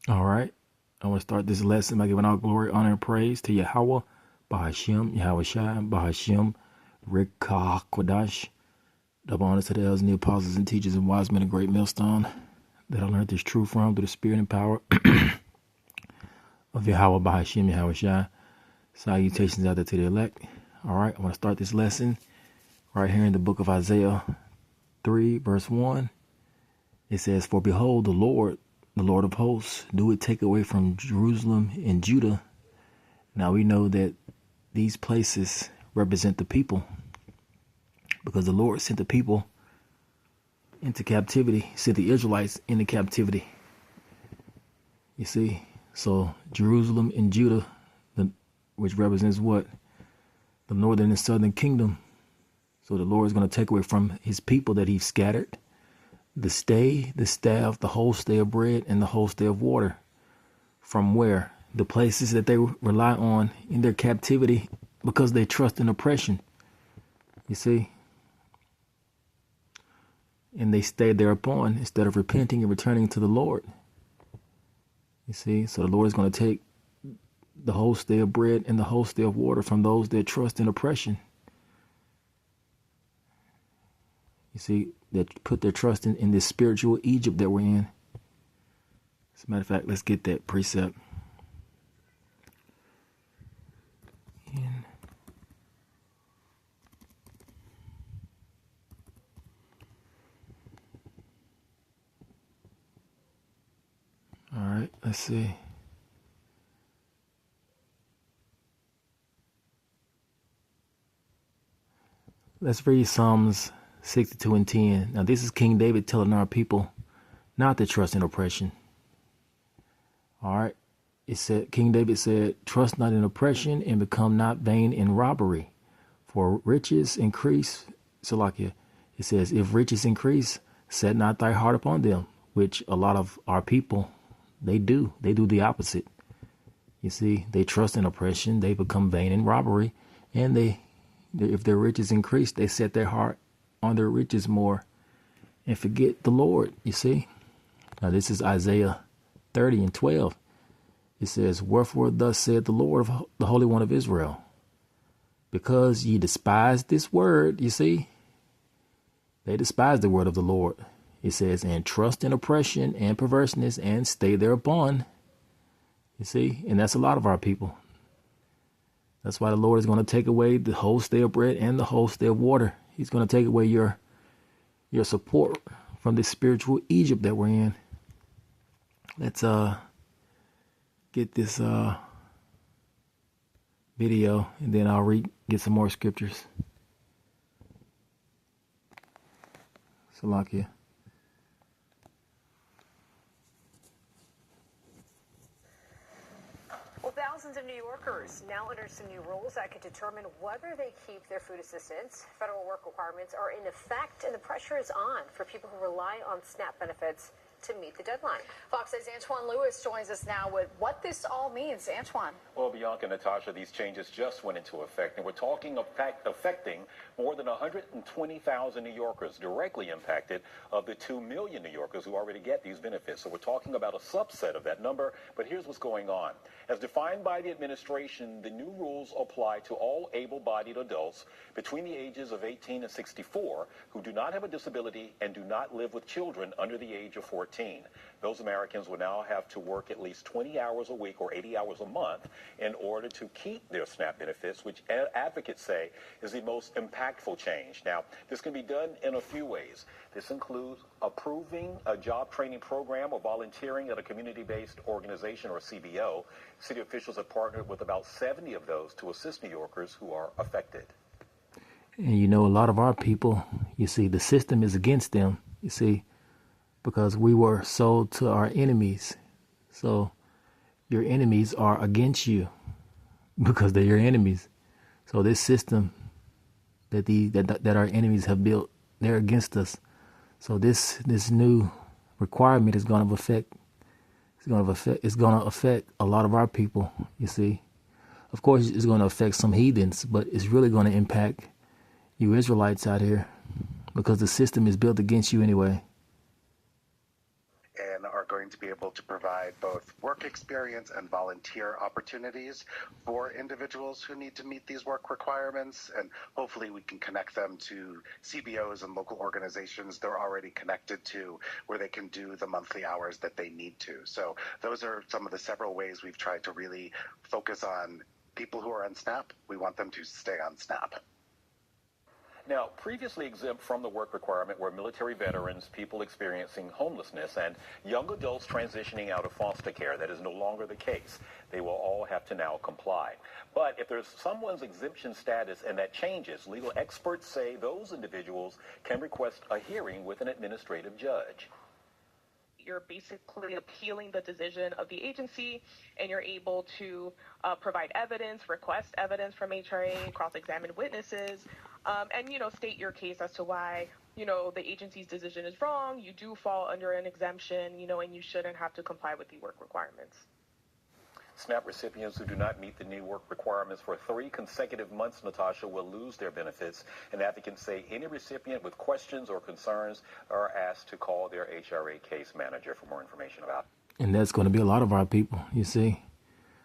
All right. I want to start this lesson by giving all glory, honor, and praise to Yahweh, Bahashim, Yahweh Shai, Bahashim, Rikah, Kwadash. Double honors to the elders and the apostles and teachers and wise men of great millstone that I learned this truth from through the spirit and power of Yahweh, Bahashim, Yahweh Shai. Salutations out there to the elect. All right. I want to start this lesson right here in the book of Isaiah 3, verse 1. It says, "For behold, the Lord of hosts, do it take away from Jerusalem and Judah." Now we know that these places represent the people because the Lord sent the people into captivity, sent the Israelites into captivity. You see, so Jerusalem and Judah, which represents what? The northern and southern kingdom. So the Lord is going to take away from his people that he scattered the stay, the staff, the whole stay of bread, and the whole stay of water. From where? The places that they rely on in their captivity because they trust in oppression. You see? And they stayed thereupon instead of repenting and returning to the Lord. You see? So the Lord is going to take the whole stay of bread and the whole stay of water from those that trust in oppression. You see, that put their trust in this spiritual Egypt that we're in. As a matter of fact, let's get that precept. All right, let's see. Let's read Psalms 62 and 10. Now, this is King David telling our people not to trust in oppression. All right. It said, King David said, "Trust not in oppression and become not vain in robbery. For riches increase." Salakia. It says, "If riches increase, set not thy heart upon them," which a lot of our people, they do. They do the opposite. You see, they trust in oppression. They become vain in robbery. And if their riches increase, they set their heart on their riches more and forget the Lord. You see. Now, this is Isaiah 30 and 12. It says, "Wherefore thus saith the Lord, of the Holy One of Israel, because ye despise this word," you see, they despise the word of the Lord. It says, "and trust in oppression and perverseness and stay thereupon." You see, and that's a lot of our people. That's why the Lord is going to take away the whole stay of bread and the whole stay of water. He's going to take away your support from this spiritual Egypt that we're in. Let's get this video, and then I'll get some more scriptures. Salakia. Well, thousands of New Yorkers now under some new rules that could determine whether they keep their food assistance. Federal work requirements are in effect, and the pressure is on for people who rely on SNAP benefits to meet the deadline. Fox 6's Antoine Lewis joins us now with what this all means. Antoine. Well, Bianca, Natasha, these changes just went into effect, and we're talking of affecting more than 120,000 New Yorkers directly impacted of the 2 million New Yorkers who already get these benefits. So we're talking about a subset of that number, but here's what's going on. As defined by the administration, the new rules apply to all able-bodied adults between the ages of 18 and 64 who do not have a disability and do not live with children under the age of 14. Those Americans will now have to work at least 20 hours a week or 80 hours a month in order to keep their SNAP benefits, which advocates say is the most impactful change. Now, this can be done in a few ways. This includes approving a job training program or volunteering at a community-based organization or CBO. City officials have partnered with about 70 of those to assist New Yorkers who are affected. And you know, a lot of our people, you see, the system is against them, you see, because we were sold to our enemies. So your enemies are against you because they're your enemies. So this system that our enemies have built, they're against us. So this new requirement is going to affect a lot of our people, you see. Of course, it's going to affect some heathens, but it's really going to impact you Israelites out here because the system is built against you anyway. And our going to be able to provide both work experience and volunteer opportunities for individuals who need to meet these work requirements. And hopefully we can connect them to CBOs and local organizations they're already connected to, where they can do the monthly hours that they need to. So those are some of the several ways we've tried to really focus on people who are on SNAP. We want them to stay on SNAP. Now, previously exempt from the work requirement were military veterans, people experiencing homelessness, and young adults transitioning out of foster care. That is no longer the case. They will all have to now comply. But if there's someone's exemption status and that changes, legal experts say those individuals can request a hearing with an administrative judge. You're basically appealing the decision of the agency, and you're able to provide evidence, request evidence from HRA, cross-examine witnesses, and, state your case as to why, the agency's decision is wrong. You do fall under an exemption, and you shouldn't have to comply with the work requirements. SNAP recipients who do not meet the new work requirements for 3 consecutive months, Natasha, will lose their benefits. And advocates say any recipient with questions or concerns are asked to call their HRA case manager for more information about it. And that's going to be a lot of our people, you see,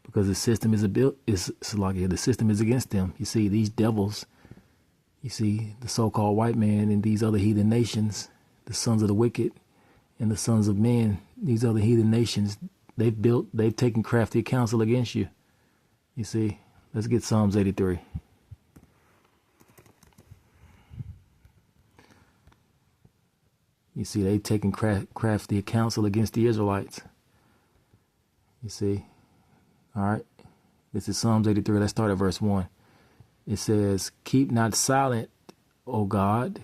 because the system is the system is against them. You see, these devils, you see, the so-called white man and these other heathen nations, the sons of the wicked and the sons of men, these other heathen nations, they've taken crafty counsel against you. You see, let's get Psalms 83. You see, they've taken crafty counsel against the Israelites. You see, all right. This is Psalms 83. Let's start at verse 1. It says, "Keep not silent, O God.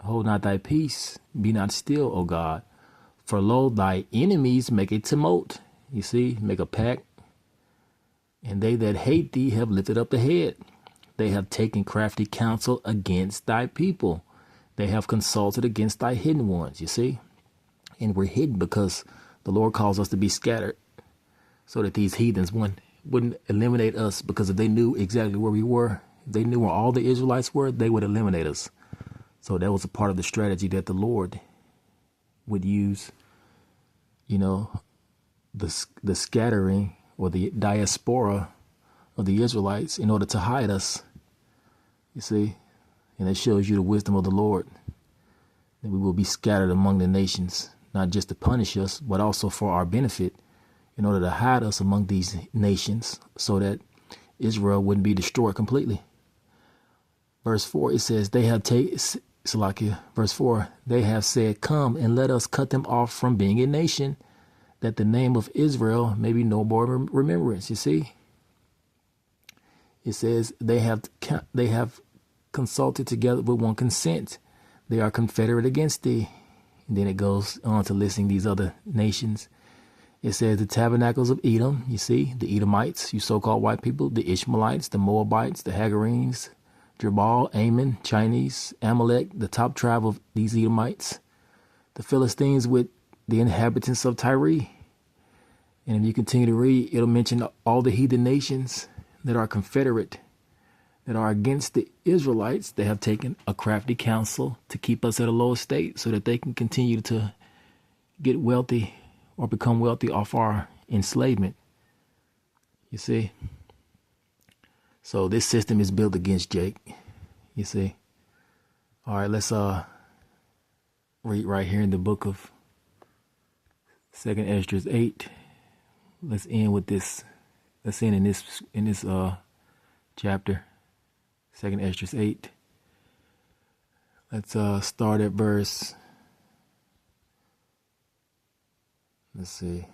Hold not thy peace. Be not still, O God. For lo, thy enemies make a tumult." You see, make a pact. "And they that hate thee have lifted up the head. They have taken crafty counsel against thy people. They have consulted against thy hidden ones." You see, and we're hidden because the Lord calls us to be scattered, so that these heathens wouldn't eliminate us, because if they knew exactly where we were, if they knew where all the Israelites were, they would eliminate us. So that was a part of the strategy that the Lord would use, the scattering or the diaspora of the Israelites in order to hide us. You see, and it shows you the wisdom of the Lord, that we will be scattered among the nations, not just to punish us, but also for our benefit, in order to hide us among these nations so that Israel wouldn't be destroyed completely. Verse 4, it says, Verse 4, "They have said, Come and let us cut them off from being a nation, that the name of Israel may be no more remembrance." You see, it says they have consulted together with one consent. They are confederate against thee. And then it goes on to listing these other nations. It says the tabernacles of Edom, you see, the Edomites, you so-called white people, the Ishmaelites, the Moabites, the Hagarenes, Jabal, Ammon, Chinese, Amalek, the top tribe of these Edomites, the Philistines with the inhabitants of Tyre. And if you continue to read, it'll mention all the heathen nations that are confederate, that are against the Israelites. They have taken a crafty counsel to keep us at a low estate so that they can continue to get wealthy or become wealthy off our enslavement. You see? So this system is built against Jake. You see? All right, let's read right here in the book of 2nd Esdras 8. Let's end with this. Let's end in this chapter. 2nd Esdras 8. Let's start at verse. Let's see.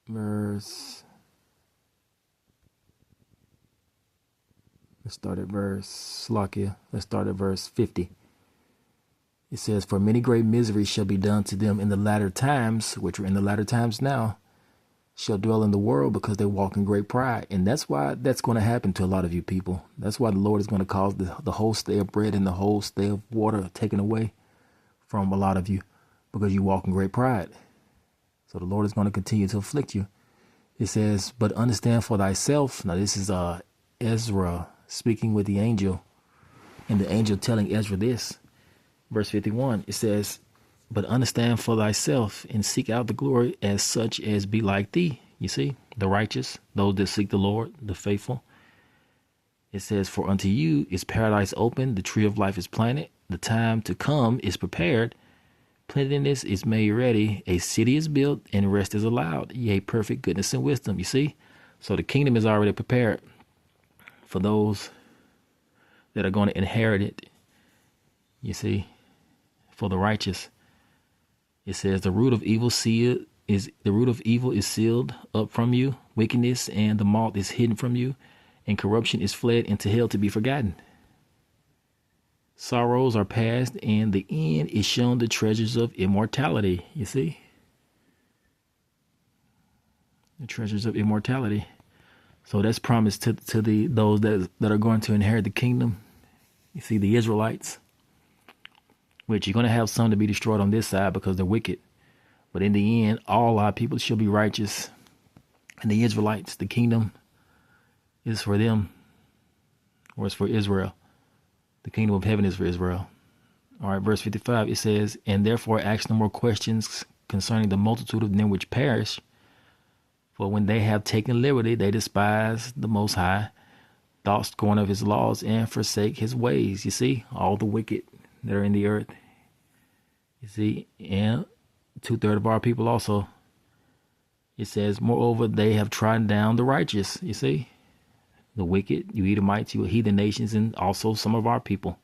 Let's start at verse 50. It says, "For many great miseries shall be done to them in the latter times," which are in the latter times now, "shall dwell in the world, because they walk in great pride." And that's why that's going to happen to a lot of you people. That's why the Lord is going to cause the whole stay of bread and the whole stay of water taken away from a lot of you, because you walk in great pride. So the Lord is going to continue to afflict you. It says, "But understand for thyself." Now this is Ezra speaking with the angel, and the angel telling Ezra this. Verse 51, it says, but understand for thyself and seek out the glory as such as be like thee. You see, the righteous, those that seek the Lord, the faithful. It says, for unto you is paradise open, the tree of life is planted, the time to come is prepared, plenteousness is made ready, a city is built, and rest is allowed, yea, perfect goodness and wisdom. You see, so the kingdom is already prepared for those that are going to inherit it. You see, for the righteous. It says the root of evil is sealed up from you, wickedness and the moth is hidden from you, and corruption is fled into hell to be forgotten. Sorrows are past, and the end is shown the treasures of immortality. You see? The treasures of immortality. So that's promised to those that are going to inherit the kingdom. You see, the Israelites, which you're going to have some to be destroyed on this side because they're wicked. But in the end, all our people shall be righteous. And the Israelites, the kingdom is for them, or it's for Israel. The kingdom of heaven is for Israel. All right, verse 55, it says, and therefore ask no more questions concerning the multitude of them which perish. For when they have taken liberty, they despise the Most High, thoughts scorn of his laws, and forsake his ways. You see, all the wicked that are in the earth. You see, and 2/3 of our people also. It says, moreover, they have trodden down the righteous. You see, the wicked, you Edomites, you heathen nations, and also some of our people.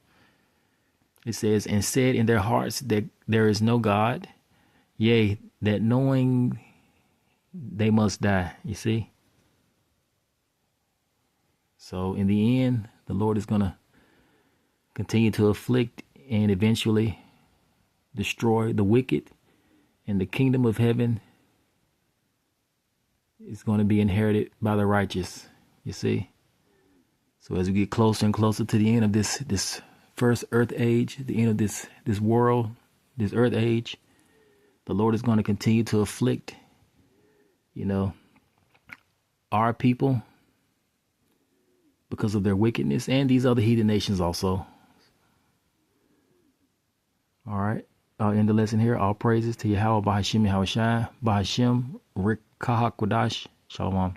It says, and said in their hearts that there is no God, yea, that knowing they must die. You see? So in the end, the Lord is going to continue to afflict and eventually destroy the wicked, and the kingdom of heaven is going to be inherited by the righteous. You see? So as we get closer and closer to the end of this first earth age, the end of this world, this earth age, the Lord is going to continue to afflict, our people because of their wickedness, and these other heathen nations also. All right. I'll end the lesson here. All praises to Yahweh, Bahashim, Yahushai, Bahashim, Rik Kahak Wadash. Shalom.